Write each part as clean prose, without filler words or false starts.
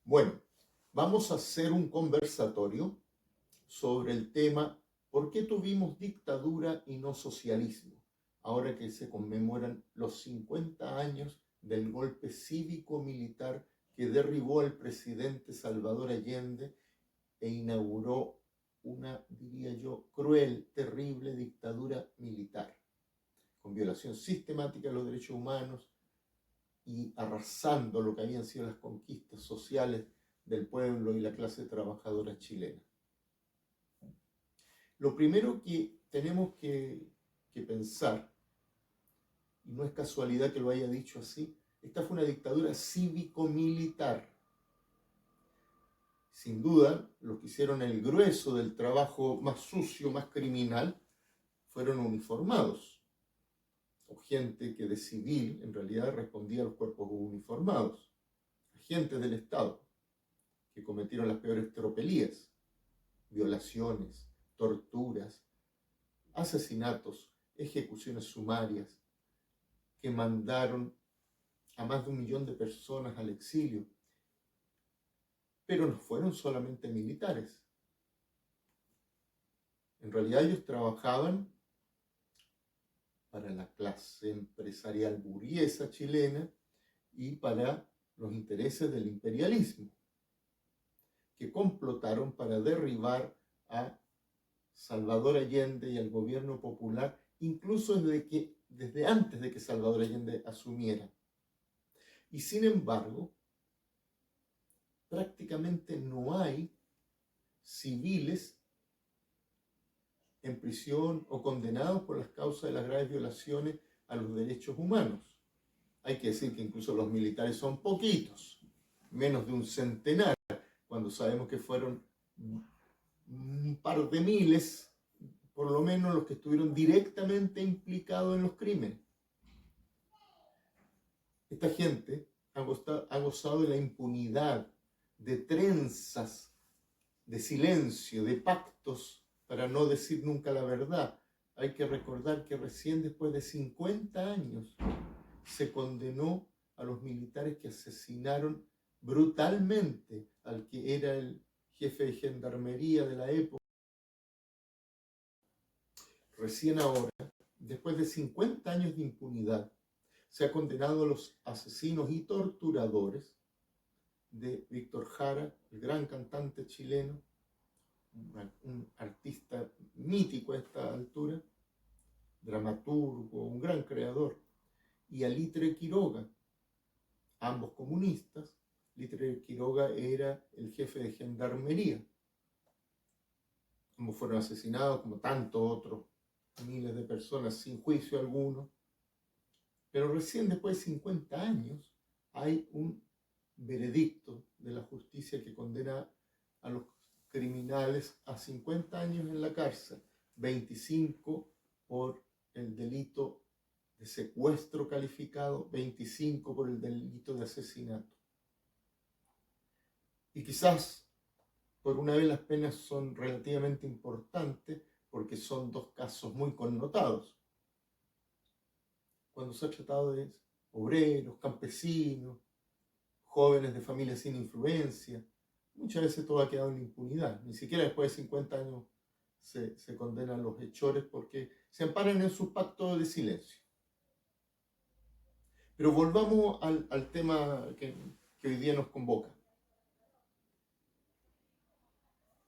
Bueno, vamos a hacer un conversatorio sobre el tema ¿por qué tuvimos dictadura y no socialismo? Ahora que se conmemoran los 50 años del golpe cívico-militar que derribó al presidente Salvador Allende e inauguró una, diría yo, cruel, terrible dictadura militar, con violación sistemática de los derechos humanos y arrasando lo que habían sido las conquistas sociales del pueblo y la clase trabajadora chilena. Lo primero que tenemos que pensar, y no es casualidad que lo haya dicho así, esta fue una dictadura cívico-militar. Sin duda, los que hicieron el grueso del trabajo más sucio, más criminal, fueron uniformados, o gente que de civil en realidad respondía a los cuerpos uniformados, agentes del Estado, que cometieron las peores tropelías, violaciones, torturas, asesinatos, ejecuciones sumarias, que mandaron a más de 1 millón de personas al exilio. Pero no fueron solamente militares. En realidad ellos trabajaban para la clase empresarial burguesa chilena y para los intereses del imperialismo, que complotaron para derribar a Salvador Allende y al gobierno popular, incluso desde antes de que Salvador Allende asumiera. Y sin embargo, prácticamente no hay civiles en prisión o condenados por las causas de las graves violaciones a los derechos humanos. Hay que decir que incluso los militares son poquitos, menos de un centenar, cuando sabemos que fueron un par de miles, por lo menos los que estuvieron directamente implicados en los crímenes. Esta gente ha gozado de la impunidad, de trenzas, de silencio, de pactos para no decir nunca la verdad. Hay que recordar que recién después de 50 años se condenó a los militares que asesinaron brutalmente al que era el jefe de gendarmería de la época. Recién ahora, después de 50 años de impunidad, se ha condenado a los asesinos y torturadores de Víctor Jara, el gran cantante chileno, un artista mítico a esta altura, dramaturgo, un gran creador, y a Litre Quiroga, ambos comunistas. Litre Quiroga era el jefe de gendarmería. Como fueron asesinados, como tantos otros miles de personas sin juicio alguno. Pero recién después de 50 años hay un veredicto de la justicia que condena a los criminales a 50 años en la cárcel, 25 por el delito de secuestro calificado, 25 por el delito de asesinato. Y quizás por una vez las penas son relativamente importantes porque son dos casos muy connotados. Cuando se ha tratado de obreros, campesinos, jóvenes de familias sin influencia, muchas veces todo ha quedado en impunidad. Ni siquiera después de 50 años se condenan los hechores porque se amparan en su pacto de silencio. Pero volvamos al tema que hoy día nos convoca.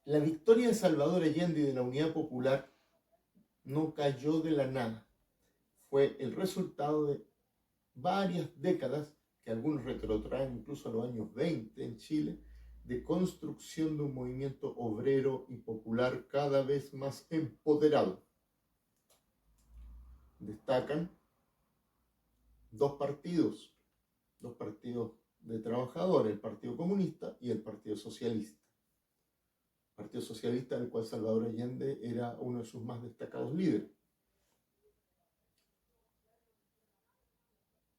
La victoria de Salvador Allende y de la Unidad Popular no cayó de la nada. Fue el resultado de varias décadas, que algunos retrotraen incluso a los años 20 en Chile, de construcción de un movimiento obrero y popular cada vez más empoderado. Destacan dos partidos de trabajadores, el Partido Comunista y el Partido Socialista. El Partido Socialista, del cual Salvador Allende era uno de sus más destacados líderes.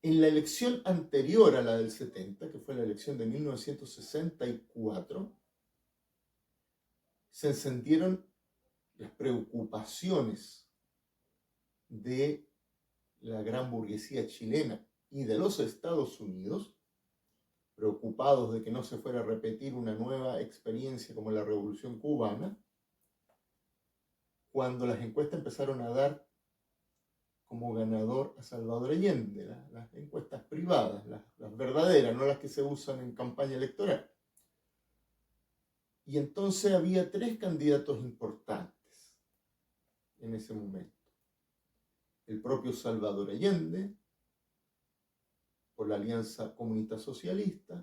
En la elección anterior a la del 70, que fue la elección de 1964, se encendieron las preocupaciones de la gran burguesía chilena y de los Estados Unidos preocupados de que no se fuera a repetir una nueva experiencia como la Revolución Cubana, cuando las encuestas empezaron a dar como ganador a Salvador Allende, las encuestas privadas, las verdaderas, no las que se usan en campaña electoral. Y entonces había 3 candidatos importantes en ese momento. El propio Salvador Allende, por la Alianza Comunista Socialista,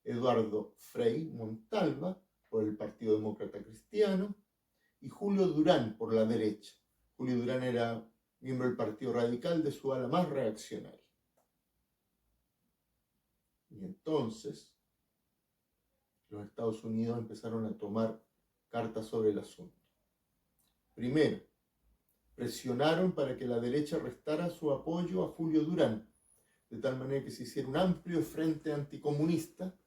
Eduardo Frei Montalva, por el Partido Demócrata Cristiano, y Julio Durán, por la derecha. Julio Durán era miembro del Partido Radical, de su ala más reaccionaria. Y entonces los Estados Unidos empezaron a tomar cartas sobre el asunto. Primero, presionaron para que la derecha restara su apoyo a Julio Durán, de tal manera que se hiciera un amplio frente anticomunista,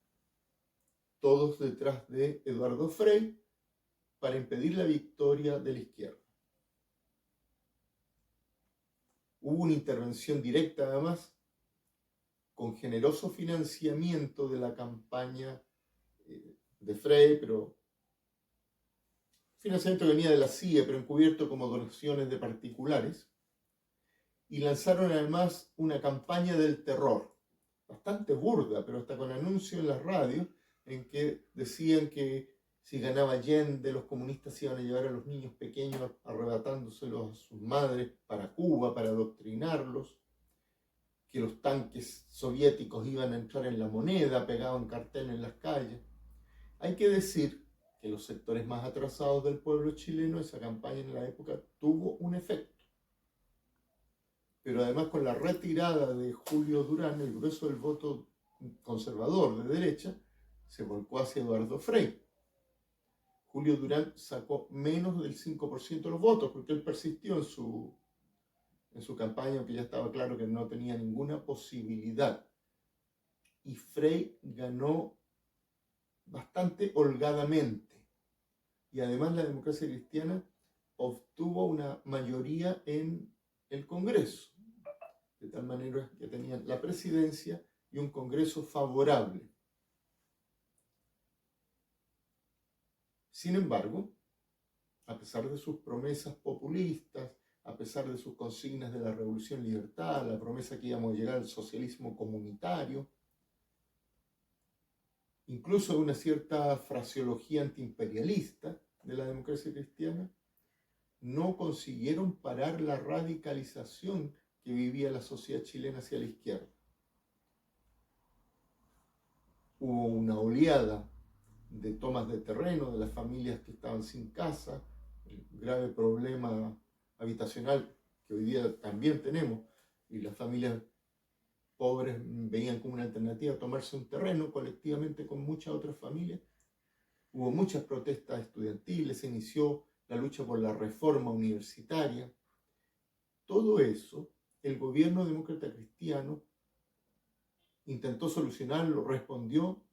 todos detrás de Eduardo Frei, para impedir la victoria de la izquierda. Hubo una intervención directa, además, con generoso financiamiento de la campaña de Frei, pero financiamiento que venía de la CIA, pero encubierto como donaciones de particulares, y lanzaron además una campaña del terror, bastante burda, pero hasta con anuncio en las radios, en que decían que si ganaba Allende, los comunistas iban a llevar a los niños pequeños arrebatándoselos a sus madres para Cuba, para adoctrinarlos, que los tanques soviéticos iban a entrar en la moneda, pegaban carteles en las calles. Hay que decir que los sectores más atrasados del pueblo chileno, esa campaña en la época tuvo un efecto. Pero además, con la retirada de Julio Durán, el grueso del voto conservador de derecha se volcó hacia Eduardo Frei. Julio Durán sacó menos del 5% de los votos, porque él persistió en su campaña, aunque ya estaba claro que no tenía ninguna posibilidad. Y Frei ganó bastante holgadamente. Y además la democracia cristiana obtuvo una mayoría en el Congreso, de tal manera que tenían la presidencia y un Congreso favorable. Sin embargo, a pesar de sus promesas populistas, a pesar de sus consignas de la Revolución Libertad, la promesa que íbamos a llegar al socialismo comunitario, incluso de una cierta fraseología antiimperialista de la democracia cristiana, no consiguieron parar la radicalización que vivía la sociedad chilena hacia la izquierda. Hubo una oleada de tomas de terreno de las familias que estaban sin casa, el grave problema habitacional que hoy día también tenemos, y las familias pobres veían como una alternativa tomarse un terreno colectivamente con muchas otras familias. Hubo muchas protestas estudiantiles, se inició la lucha por la reforma universitaria. Todo eso, el gobierno demócrata cristiano intentó solucionarlo, respondió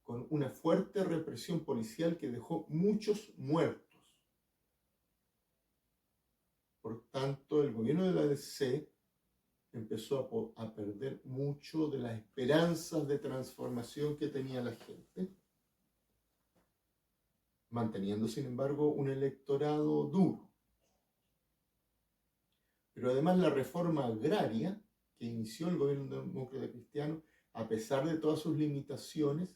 con una fuerte represión policial que dejó muchos muertos. Por tanto, el gobierno de la DC empezó a perder mucho de las esperanzas de transformación que tenía la gente, manteniendo, sin embargo, un electorado duro. Pero además la reforma agraria que inició el gobierno demócrata cristiano, a pesar de todas sus limitaciones,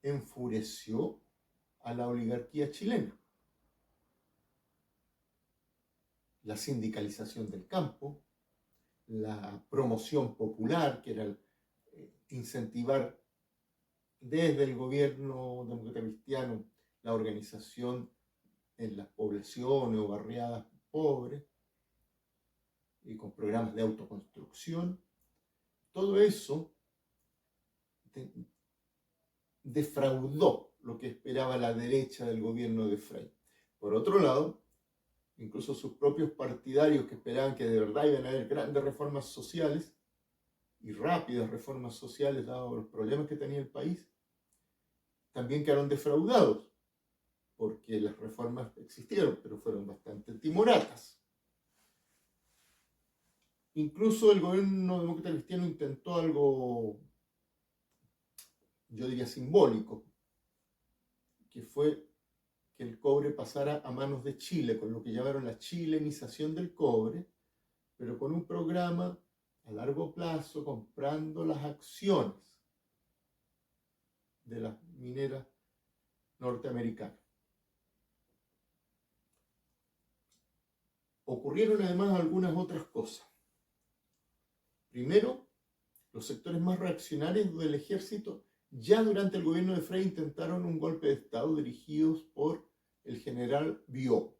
enfureció a la oligarquía chilena. La sindicalización del campo, la promoción popular, que era incentivar desde el gobierno demócrata cristiano la organización en las poblaciones o barriadas pobres, y con programas de autoconstrucción. Todo eso defraudó lo que esperaba la derecha del gobierno de Frei. Por otro lado, incluso sus propios partidarios que esperaban que de verdad iban a haber grandes reformas sociales y rápidas reformas sociales dados los problemas que tenía el país, también quedaron defraudados, porque las reformas existieron, pero fueron bastante timoratas. Incluso el gobierno demócrata cristiano intentó algo yo diría simbólico, que fue que el cobre pasara a manos de Chile, con lo que llamaron la chilenización del cobre, pero con un programa a largo plazo, comprando las acciones de las mineras norteamericanas. Ocurrieron además algunas otras cosas. Primero, los sectores más reaccionarios del ejército ya durante el gobierno de Frei intentaron un golpe de Estado dirigidos por el general Biot.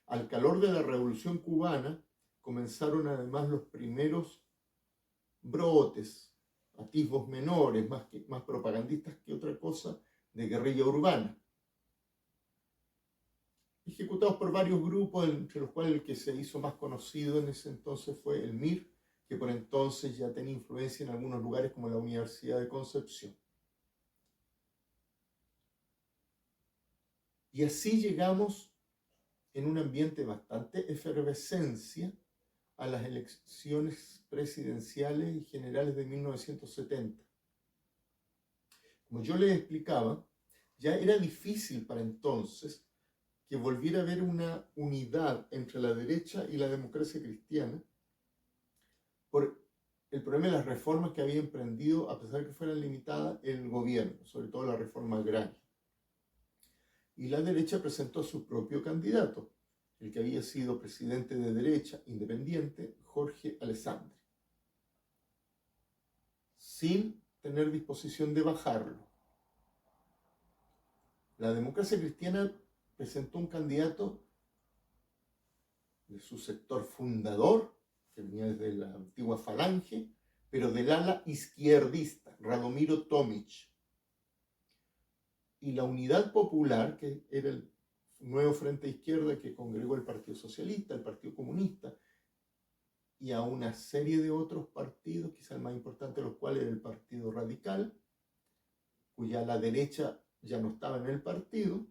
Al calor de la Revolución Cubana comenzaron además los primeros brotes, atisbos menores, más propagandistas que otra cosa, de guerrilla urbana, ejecutados por varios grupos, entre los cuales el que se hizo más conocido en ese entonces fue el MIR, que por entonces ya tenía influencia en algunos lugares como la Universidad de Concepción. Y así llegamos en un ambiente de bastante efervescencia a las elecciones presidenciales y generales de 1970. Como yo les explicaba, ya era difícil para entonces que volviera a haber una unidad entre la derecha y la democracia cristiana por el problema de las reformas que había emprendido, a pesar de que fueran limitadas, el gobierno, sobre todo la reforma agraria. Y la derecha presentó su propio candidato, el que había sido presidente de derecha independiente, Jorge Alessandri, sin tener disposición de bajarlo. La democracia cristiana presentó un candidato de su sector fundador, que venía desde la antigua Falange, pero del ala izquierdista, Radomiro Tomic. Y la Unidad Popular, que era el nuevo frente de izquierda que congregó el Partido Socialista, el Partido Comunista, y a una serie de otros partidos, quizá el más importante de los cuales era el Partido Radical, cuya la derecha ya no estaba en el partido,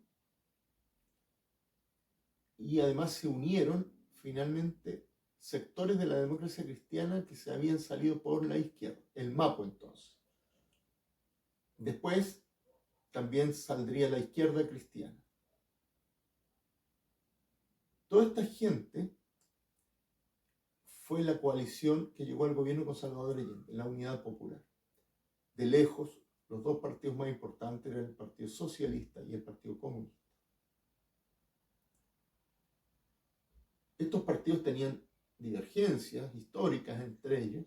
y además se unieron finalmente sectores de la democracia cristiana que se habían salido por la izquierda, el MAPO entonces. Después también saldría la izquierda cristiana. Toda esta gente fue la coalición que llegó al gobierno con Salvador Allende, la Unidad Popular. De lejos, los dos partidos más importantes eran el Partido Socialista y el Partido Comunista. Estos partidos tenían divergencias históricas entre ellos.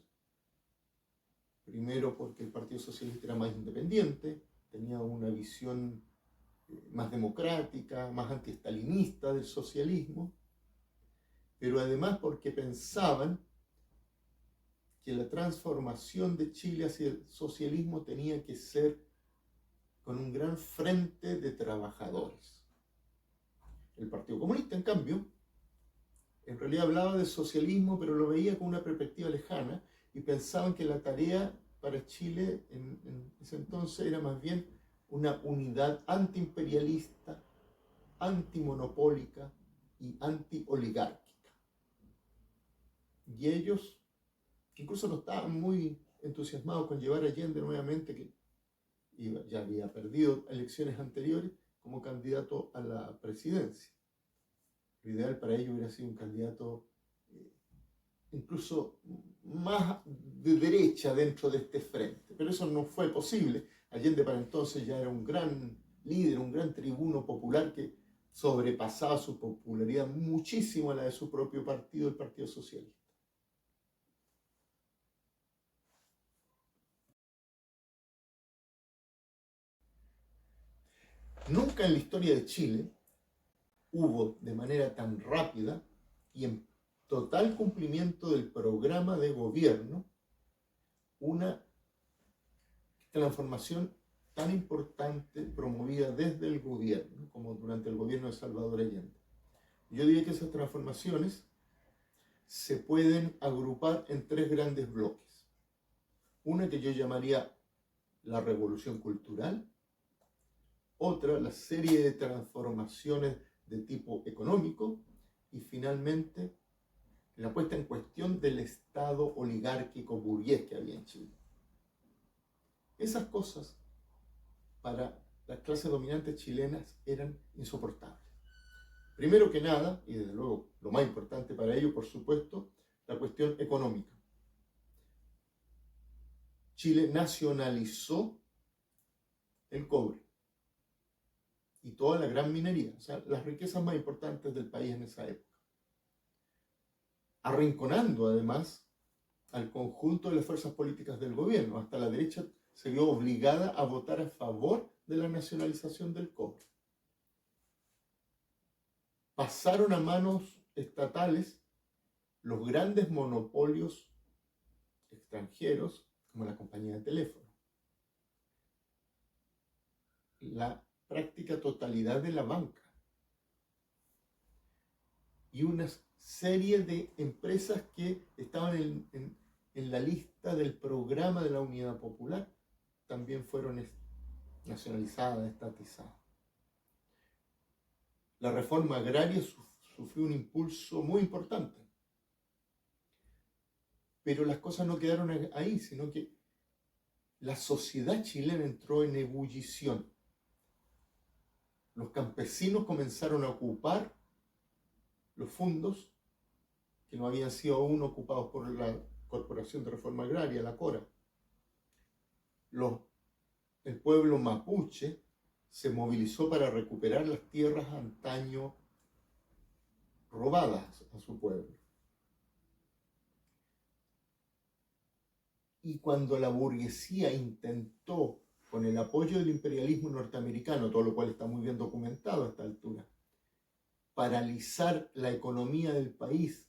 Primero porque el Partido Socialista era más independiente, tenía una visión más democrática, más antiestalinista del socialismo, pero además porque pensaban que la transformación de Chile hacia el socialismo tenía que ser con un gran frente de trabajadores. El Partido Comunista, en cambio, en realidad hablaba de socialismo, pero lo veía con una perspectiva lejana y pensaban que la tarea para Chile en ese entonces era más bien una unidad antiimperialista, antimonopólica y antioligárquica. Y ellos incluso no estaban muy entusiasmados con llevar a Allende nuevamente, que ya había perdido elecciones anteriores, como candidato a la presidencia. Lo ideal para ellos hubiera sido un candidato incluso más de derecha dentro de este frente, pero eso no fue posible. Allende para entonces ya era un gran líder, un gran tribuno popular que sobrepasaba su popularidad muchísimo a la de su propio partido, el Partido Socialista. Nunca en la historia de Chile hubo de manera tan rápida y en total cumplimiento del programa de gobierno una transformación tan importante promovida desde el gobierno como durante el gobierno de Salvador Allende. Yo diría que esas transformaciones se pueden agrupar en tres grandes bloques. Una que yo llamaría la revolución cultural, otra la serie de transformaciones de tipo económico y finalmente la puesta en cuestión del Estado oligárquico burgués que había en Chile. Esas cosas para las clases dominantes chilenas eran insoportables. Primero que nada, y desde luego lo más importante para ello, por supuesto, la cuestión económica. Chile nacionalizó el cobre y toda la gran minería, o sea, las riquezas más importantes del país en esa época, arrinconando además al conjunto de las fuerzas políticas del gobierno. Hasta la derecha se vio obligada a votar a favor de la nacionalización del cobre. Pasaron a manos estatales los grandes monopolios extranjeros, como la compañía de teléfono. La práctica totalidad de la banca. Y una serie de empresas que estaban en la lista del programa de la Unidad Popular también fueron nacionalizadas, estatizadas. La reforma agraria sufrió un impulso muy importante. Pero las cosas no quedaron ahí, sino que la sociedad chilena entró en ebullición. Los campesinos comenzaron a ocupar los fondos que no habían sido aún ocupados por la Corporación de Reforma Agraria, la CORA. El pueblo mapuche se movilizó para recuperar las tierras antaño robadas a su pueblo. Y cuando la burguesía intentó, con el apoyo del imperialismo norteamericano, todo lo cual está muy bien documentado a esta altura, paralizar la economía del país,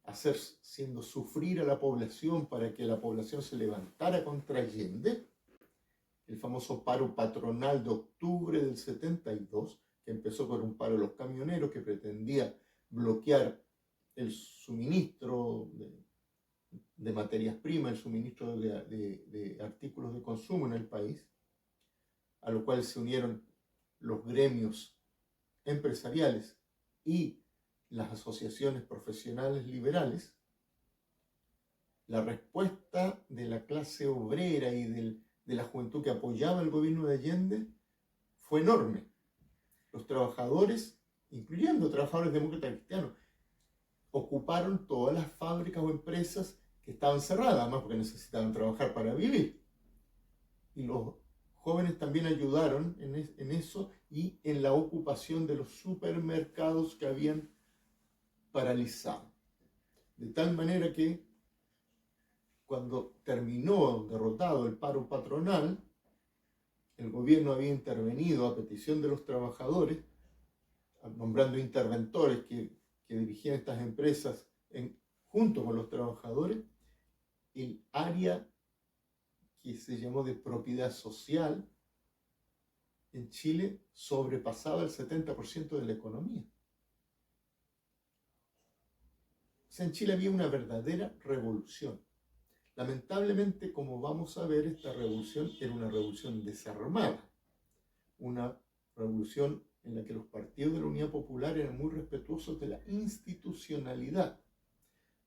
haciendo sufrir a la población para que la población se levantara contra Allende, el famoso paro patronal de octubre del 72, que empezó con un paro de los camioneros que pretendía bloquear el suministro de materias primas, el suministro de artículos de consumo en el país, a lo cual se unieron los gremios empresariales y las asociaciones profesionales liberales. La respuesta de la clase obrera y de la juventud que apoyaba el gobierno de Allende fue enorme. Los trabajadores, incluyendo trabajadores demócratas cristianos, ocuparon todas las fábricas o empresas que estaban cerradas, además porque necesitaban trabajar para vivir. Y los jóvenes también ayudaron en eso y en la ocupación de los supermercados que habían paralizado. De tal manera que cuando terminó derrotado el paro patronal, el gobierno había intervenido a petición de los trabajadores, nombrando interventores que dirigían estas empresas junto con los trabajadores. El área que se llamó de propiedad social en Chile sobrepasaba el 70% de la economía. O sea, en Chile había una verdadera revolución. Lamentablemente, como vamos a ver, esta revolución era una revolución desarmada, una revolución en la que los partidos de la Unidad Popular eran muy respetuosos de la institucionalidad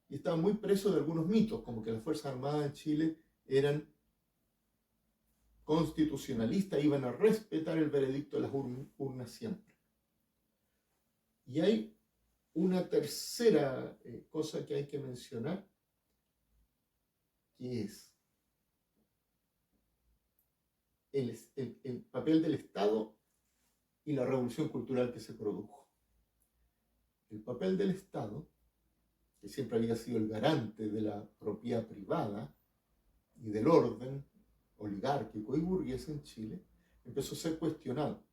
y estaban muy presos de algunos mitos, como que las Fuerzas Armadas en Chile eran constitucionalistas, iban a respetar el veredicto de las urnas siempre. Y hay una tercera cosa que hay que mencionar, que es el papel del Estado y la revolución cultural que se produjo. El papel del Estado, que siempre había sido el garante de la propiedad privada y del orden oligárquico y burgués en Chile, empezó a ser cuestionado.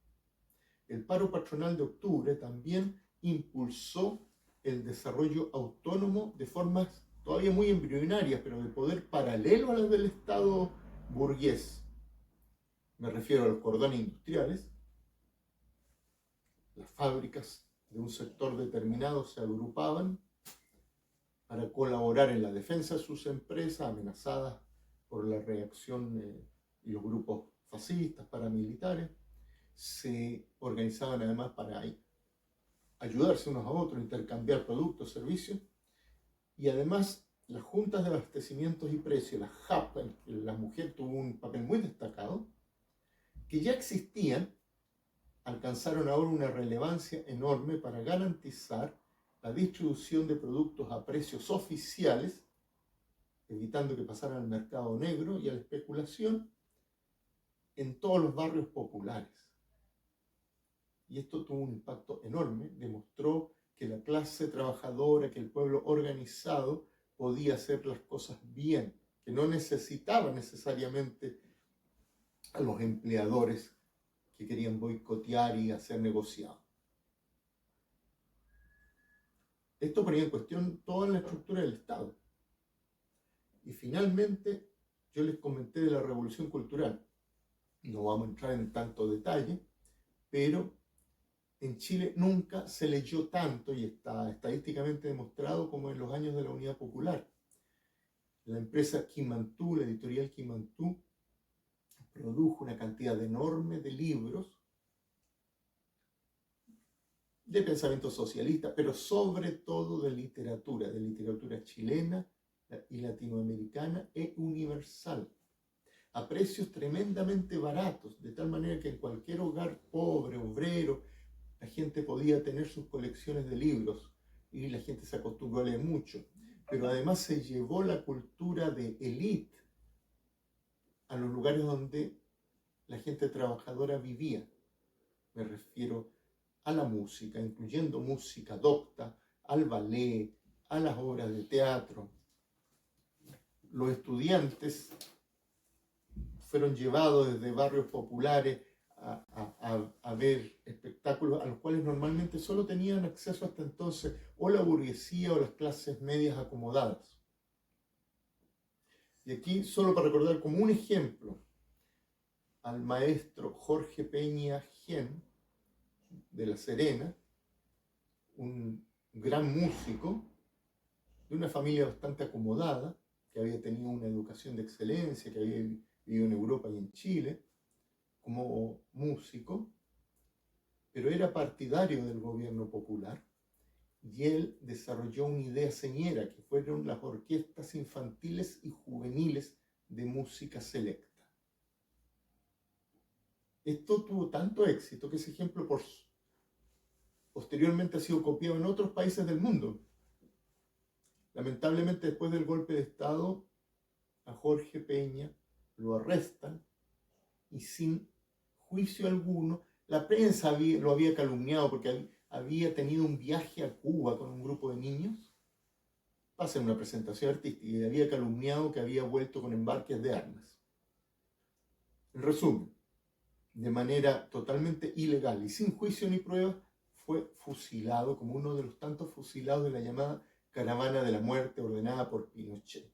El paro patronal de octubre también impulsó el desarrollo autónomo de formas todavía muy embrionarias, pero de poder paralelo a las del Estado burgués. Me refiero a los cordones industriales. Las fábricas de un sector determinado se agrupaban para colaborar en la defensa de sus empresas amenazadas por la reacción y los grupos fascistas, paramilitares. Se organizaban además para ayudarse unos a otros, intercambiar productos, servicios, y además las juntas de abastecimientos y precios, las JAP, en que la mujer tuvo un papel muy destacado, que ya existían, alcanzaron ahora una relevancia enorme para garantizar la distribución de productos a precios oficiales, evitando que pasaran al mercado negro y a la especulación en todos los barrios populares. Y esto tuvo un impacto enorme, demostró que la clase trabajadora, que el pueblo organizado podía hacer las cosas bien, que no necesitaba necesariamente a los empleadores que querían boicotear y hacer negociado. Esto ponía en cuestión toda la estructura del Estado. Y finalmente, yo les comenté de la revolución cultural. No vamos a entrar en tanto detalle, pero en Chile nunca se leyó tanto, y está estadísticamente demostrado, como en los años de la Unidad Popular. La empresa Quimantú, la editorial Quimantú, produjo una cantidad enorme de libros de pensamiento socialista, pero sobre todo de literatura chilena y latinoamericana e universal, a precios tremendamente baratos, de tal manera que en cualquier hogar pobre, obrero, la gente podía tener sus colecciones de libros y la gente se acostumbró a leer mucho. Pero además se llevó la cultura de élite a los lugares donde la gente trabajadora vivía. Me refiero a la música, incluyendo música docta, al ballet, a las obras de teatro. Los estudiantes fueron llevados desde barrios populares a ver espectáculos a los cuales normalmente solo tenían acceso hasta entonces o la burguesía o las clases medias acomodadas. Y aquí, solo para recordar como un ejemplo, al maestro Jorge Peña Gen, de La Serena, un gran músico de una familia bastante acomodada, que había tenido una educación de excelencia, que había vivido en Europa y en Chile como músico, pero era partidario del gobierno popular, y él desarrolló una idea señera, que fueron las orquestas infantiles y juveniles de música selecta. Esto tuvo tanto éxito que ese ejemplo posteriormente ha sido copiado en otros países del mundo. Lamentablemente, después del golpe de Estado, a Jorge Peña lo arrestan y sin juicio alguno, la prensa lo había calumniado porque había tenido un viaje a Cuba con un grupo de niños para hacer una presentación artística y había calumniado que había vuelto con embarques de armas. En resumen, de manera totalmente ilegal y sin juicio ni pruebas, fue fusilado como uno de los tantos fusilados de la llamada Caravana de la Muerte ordenada por Pinochet.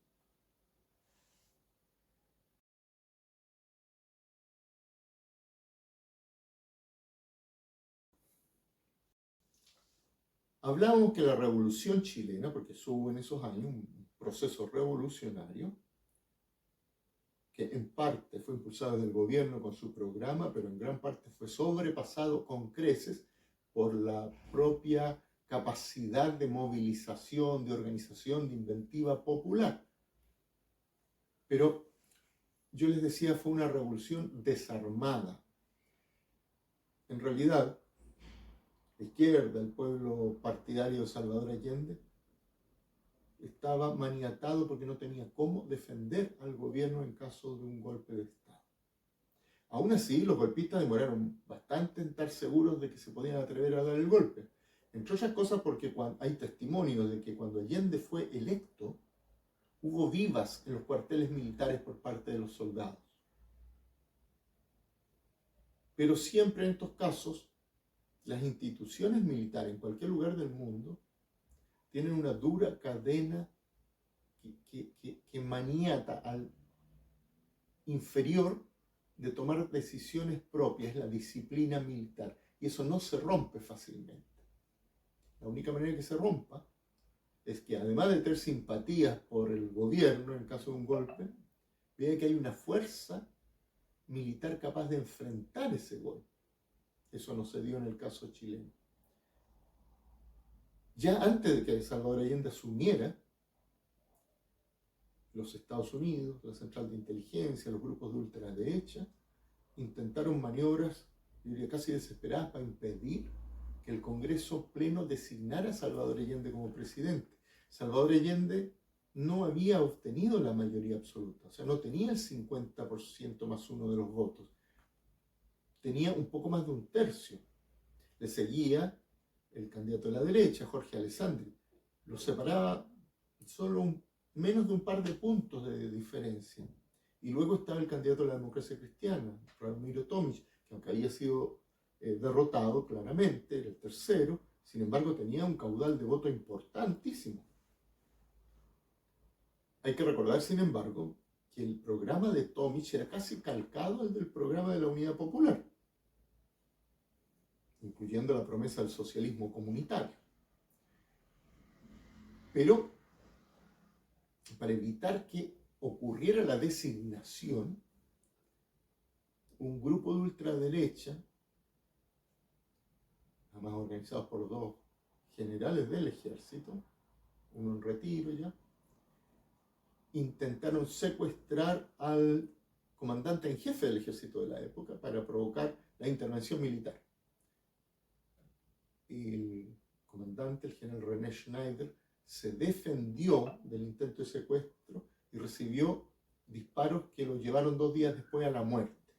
Hablábamos que la revolución chilena, porque hubo en esos años un proceso revolucionario, que en parte fue impulsado desde el gobierno con su programa, pero en gran parte fue sobrepasado con creces por la propia capacidad de movilización, de organización, de inventiva popular. Pero yo les decía, fue una revolución desarmada. En realidad, la izquierda, el pueblo partidario de Salvador Allende, estaba maniatado porque no tenía cómo defender al gobierno en caso de un golpe de Estado. Aún así, los golpistas demoraron bastante en estar seguros de que se podían atrever a dar el golpe. Entre otras cosas porque hay testimonios de que cuando Allende fue electo, hubo vivas en los cuarteles militares por parte de los soldados. Pero siempre en estos casos, las instituciones militares en cualquier lugar del mundo tienen una dura cadena que maniata al inferior de tomar decisiones propias, la disciplina militar. Y eso no se rompe fácilmente. La única manera que se rompa es que, además de tener simpatías por el gobierno en caso de un golpe, vea que hay una fuerza militar capaz de enfrentar ese golpe. Eso no se dio en el caso chileno. Ya antes de que Salvador Allende asumiera, los Estados Unidos, la Central de Inteligencia, los grupos de ultraderecha, intentaron maniobras, yo diría, casi desesperadas para impedir que el Congreso Pleno designara a Salvador Allende como presidente. Salvador Allende no había obtenido la mayoría absoluta, o sea, no tenía el 50% más uno de los votos, tenía un poco más de un tercio. Le seguía el candidato de la derecha, Jorge Alessandri, lo separaba solo menos de un par de puntos de diferencia. Y luego estaba el candidato de la democracia cristiana, Ramiro Tomic, que aunque había sido derrotado claramente, era el tercero, sin embargo tenía un caudal de voto importantísimo. Hay que recordar, sin embargo, que el programa de Tomic era casi calcado al del programa de la Unidad Popular, incluyendo la promesa del socialismo comunitario. Pero para evitar que ocurriera la designación, un grupo de ultraderecha, además organizados por dos generales del ejército, uno en retiro ya, intentaron secuestrar al comandante en jefe del ejército de la época para provocar la intervención militar. El comandante, el general René Schneider, se defendió del intento de secuestro y recibió disparos que lo llevaron 2 días después a la muerte.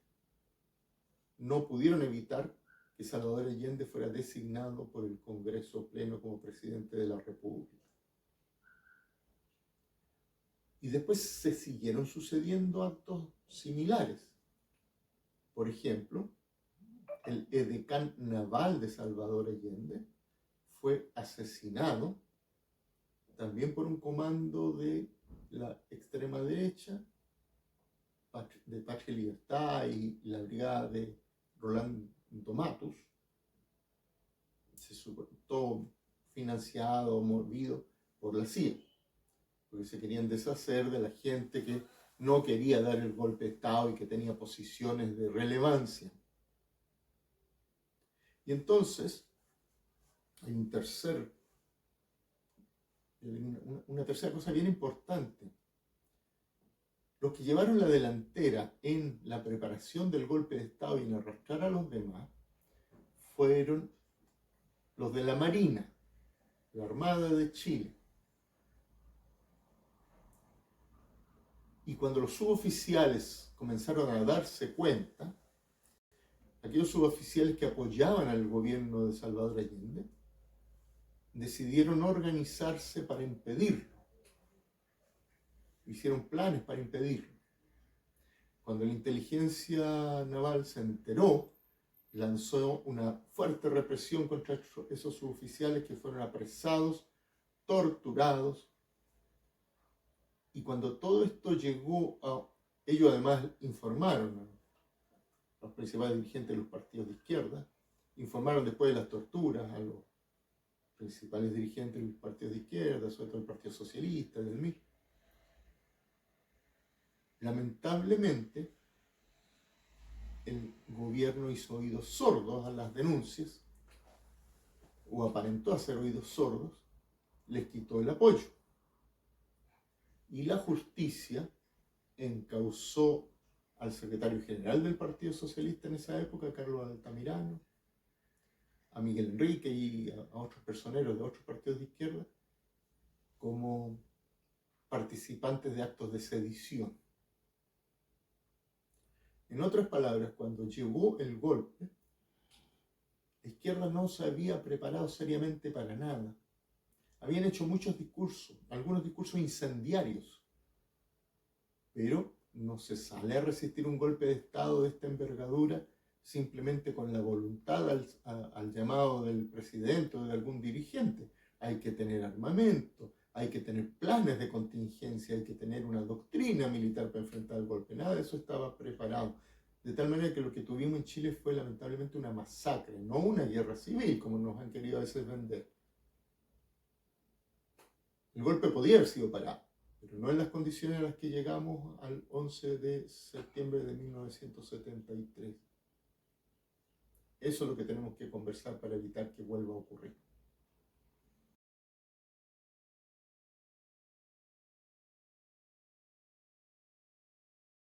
No pudieron evitar que Salvador Allende fuera designado por el Congreso Pleno como presidente de la República. Y después se siguieron sucediendo actos similares. Por ejemplo, el edecán naval de Salvador Allende fue asesinado también por un comando de la extrema derecha, de Patria y Libertad y la brigada de Roland Domatus, todo financiado, movido por la CIA, porque se querían deshacer de la gente que no quería dar el golpe de Estado y que tenía posiciones de relevancia. Y entonces hay una tercera cosa bien importante. Los que llevaron la delantera en la preparación del golpe de Estado y en arrastrar a los demás fueron los de la Marina, la Armada de Chile. Y cuando los suboficiales comenzaron a darse cuenta, aquellos suboficiales que apoyaban al gobierno de Salvador Allende, decidieron organizarse para impedirlo. Hicieron planes para impedirlo. Cuando la inteligencia naval se enteró, lanzó una fuerte represión contra esos suboficiales que fueron apresados, torturados. Y cuando todo esto llegó a... Ellos además informaron a los principales dirigentes de los partidos de izquierda, informaron después de las torturas a los principales dirigentes de los partidos de izquierda, sobre todo el Partido Socialista, del MIR. Lamentablemente, el gobierno hizo oídos sordos a las denuncias, o aparentó hacer oídos sordos, les quitó el apoyo. Y la justicia encausó al secretario general del Partido Socialista en esa época, Carlos Altamirano, a Miguel Enrique y a otros personeros de otros partidos de izquierda como participantes de actos de sedición. En otras palabras, cuando llegó el golpe, la izquierda no se había preparado seriamente para nada. Habían hecho muchos discursos, algunos discursos incendiarios, pero no se sale a resistir un golpe de Estado de esta envergadura simplemente con la voluntad al llamado del presidente o de algún dirigente. Hay que tener armamento, hay que tener planes de contingencia, hay que tener una doctrina militar para enfrentar el golpe. Nada de eso estaba preparado. De tal manera que lo que tuvimos en Chile fue lamentablemente una masacre, no una guerra civil, como nos han querido a veces vender. El golpe podía haber sido parado, pero no en las condiciones a las que llegamos al 11 de septiembre de 1973. Eso es lo que tenemos que conversar para evitar que vuelva a ocurrir.